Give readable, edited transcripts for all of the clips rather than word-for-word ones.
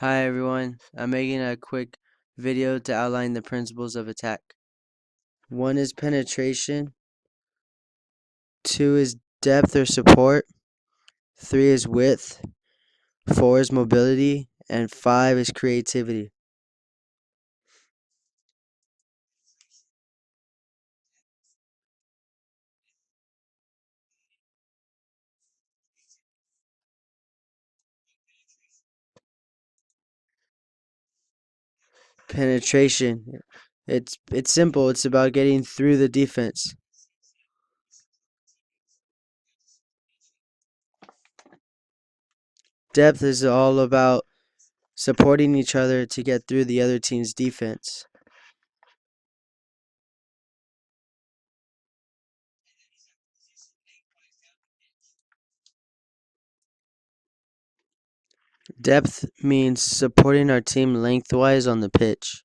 Hi everyone, I'm making a quick video to outline the principles of attack. 1 is penetration, 2 is depth or support, 3 is width, 4 is mobility, and 5 is creativity. Penetration. It's simple, it's about getting through the defense. Depth is all about supporting each other to get through the other team's defense. Depth means supporting our team lengthwise on the pitch.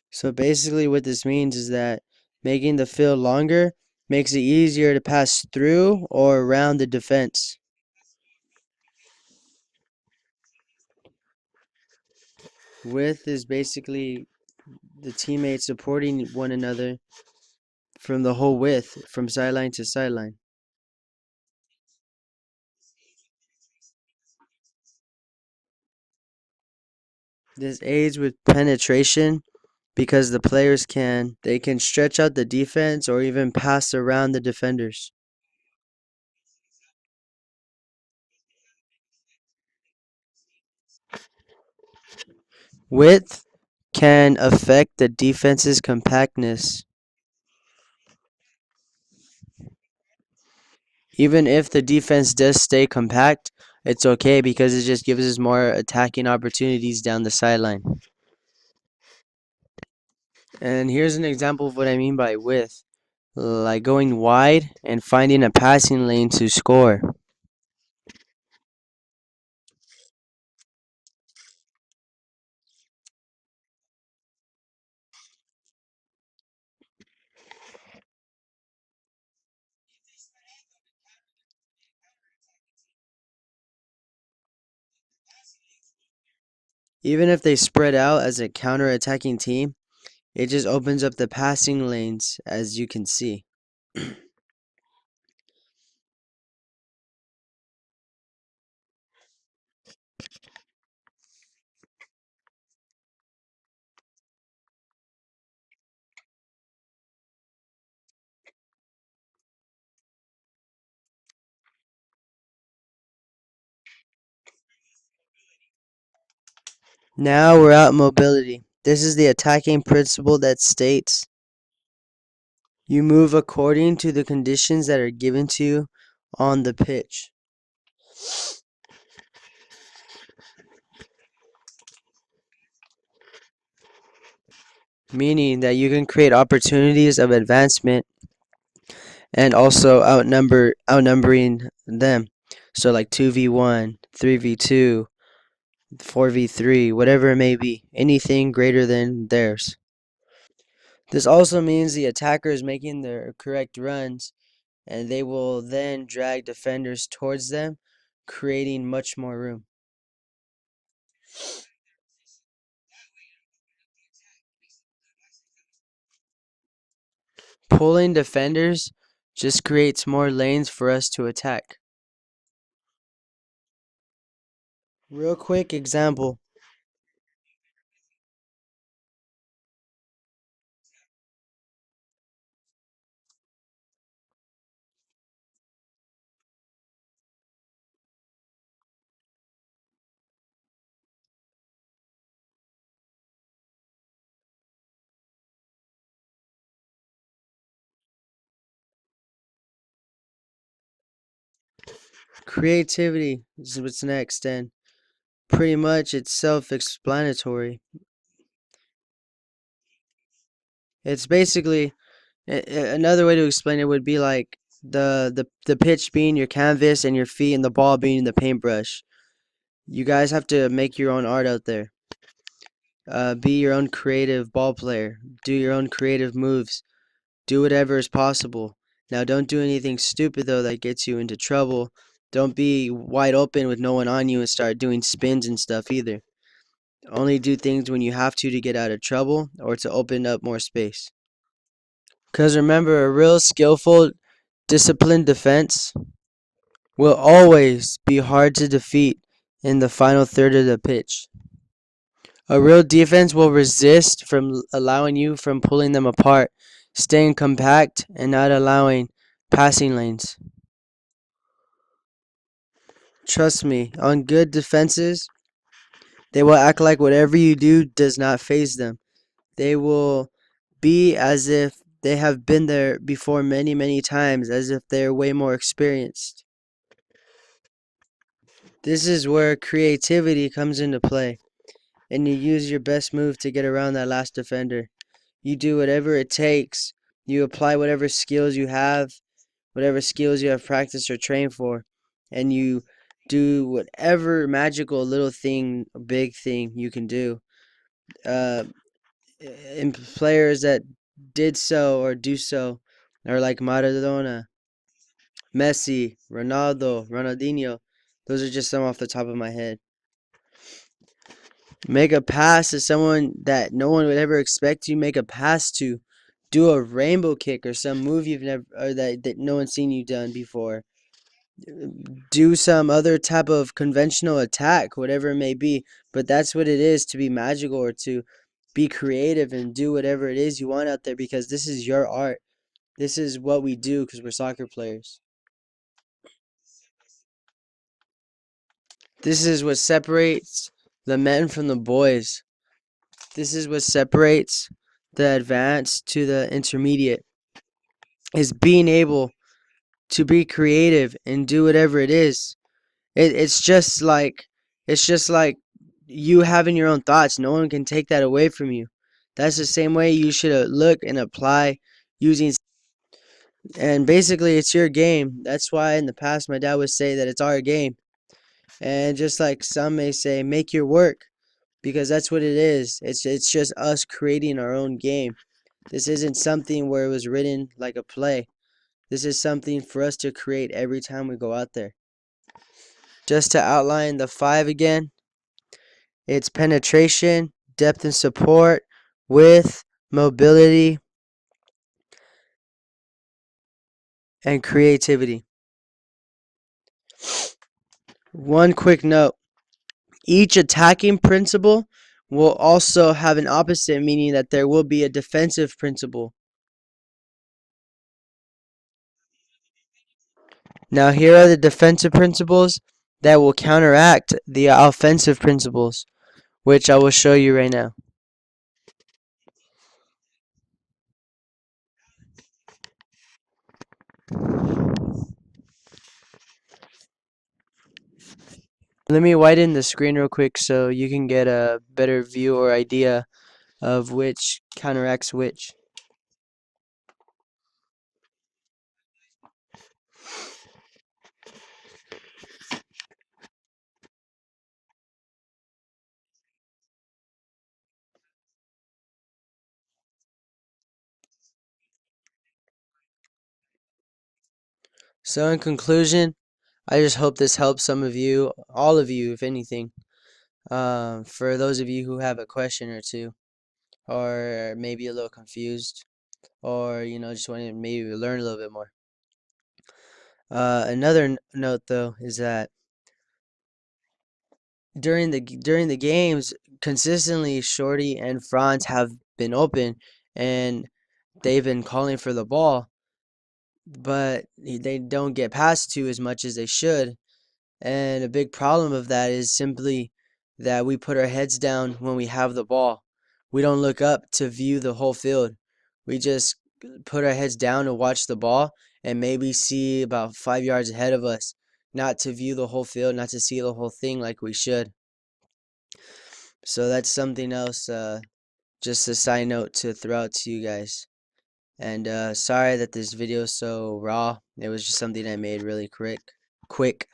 So basically what this means is that making the field longer makes it easier to pass through or around the defense. Width is basically the teammates supporting one another from the whole width, from sideline to sideline. This aids with penetration because the players can stretch out the defense or even pass around the defenders. Width can affect the defense's compactness. Even if the defense does stay compact, it's okay because it just gives us more attacking opportunities down the sideline. And here's an example of what I mean by width, like going wide and finding a passing lane to score. Even if they spread out as a counter-attacking team, it just opens up the passing lanes, as you can see. Now we're at mobility. This is the attacking principle that states you move according to the conditions that are given to you on the pitch. Meaning that you can create opportunities of advancement and also outnumbering them. So like 2v1, 3v2, 4v3, whatever it may be, anything greater than theirs. This also means the attacker is making their correct runs and they will then drag defenders towards them, creating much more room. Pulling defenders just creates more lanes for us to attack. Real quick example. Creativity is what's next, and pretty much it's self-explanatory. It's basically another way to explain it would be like the pitch being your canvas and your feet and the ball being the paintbrush. You guys have to make your own art out there. Be your own creative ball player. Do your own creative moves. Do whatever is possible. Now, don't do anything stupid though that gets you into trouble. Don't be wide open with no one on you and start doing spins and stuff either. Only do things when you have to get out of trouble or to open up more space. Because remember, a real skillful, disciplined defense will always be hard to defeat in the final third of the pitch. A real defense will resist from allowing you from pulling them apart, staying compact and not allowing passing lanes. Trust me, on good defenses, they will act like whatever you do does not faze them. They will be as if they have been there before many, many times, as if they're way more experienced. This is where creativity comes into play, and you use your best move to get around that last defender. You do whatever it takes. You apply whatever skills you have practiced or trained for, and you do whatever magical little thing, big thing you can do. Uh, and players that did so or do so are like Maradona, Messi, Ronaldo, Ronaldinho. Those are just some off the top of my head. Make a pass to someone that no one would ever expect you make a pass to. Do a rainbow kick or some move you've never or that no one's seen you done before. Do some other type of conventional attack, whatever it may be. But that's what it is to be magical or to be creative and do whatever it is you want out there, because this is your art. This is what we do because we're soccer players. This is what separates the men from the boys. This is what separates the advanced to the intermediate, is being able to be creative and do whatever it is. It's just like you having your own thoughts. No one can take that away from you. That's the same way you should look and apply using. And basically, it's your game. That's why in the past my dad would say that it's our game. And just like some may say, make your work, because that's what it is. It's just us creating our own game. This isn't something where it was written like a play. This is something for us to create every time we go out there. Just to outline the 5 again, it's penetration, depth and support, width, mobility, and creativity. One quick note. Each attacking principle will also have an opposite, meaning that there will be a defensive principle. Now here are the defensive principles that will counteract the offensive principles, which I will show you right now. Let me widen the screen real quick so you can get a better view or idea of which counteracts which. So in conclusion, I just hope this helps some of you, all of you, if anything. For those of you who have a question or two, or maybe a little confused, or just want to maybe learn a little bit more. Another note though is that during the games, consistently Shorty and Franz have been open, and they've been calling for the ball, but they don't get passed to as much as they should. And a big problem of that is simply that we put our heads down when we have the ball. We don't look up to view the whole field. We just put our heads down to watch the ball and maybe see about 5 yards ahead of us, not to view the whole field, not to see the whole thing like we should. So that's something else, just a side note to throw out to you guys. And sorry that this video is so raw. It was just something I made really quick.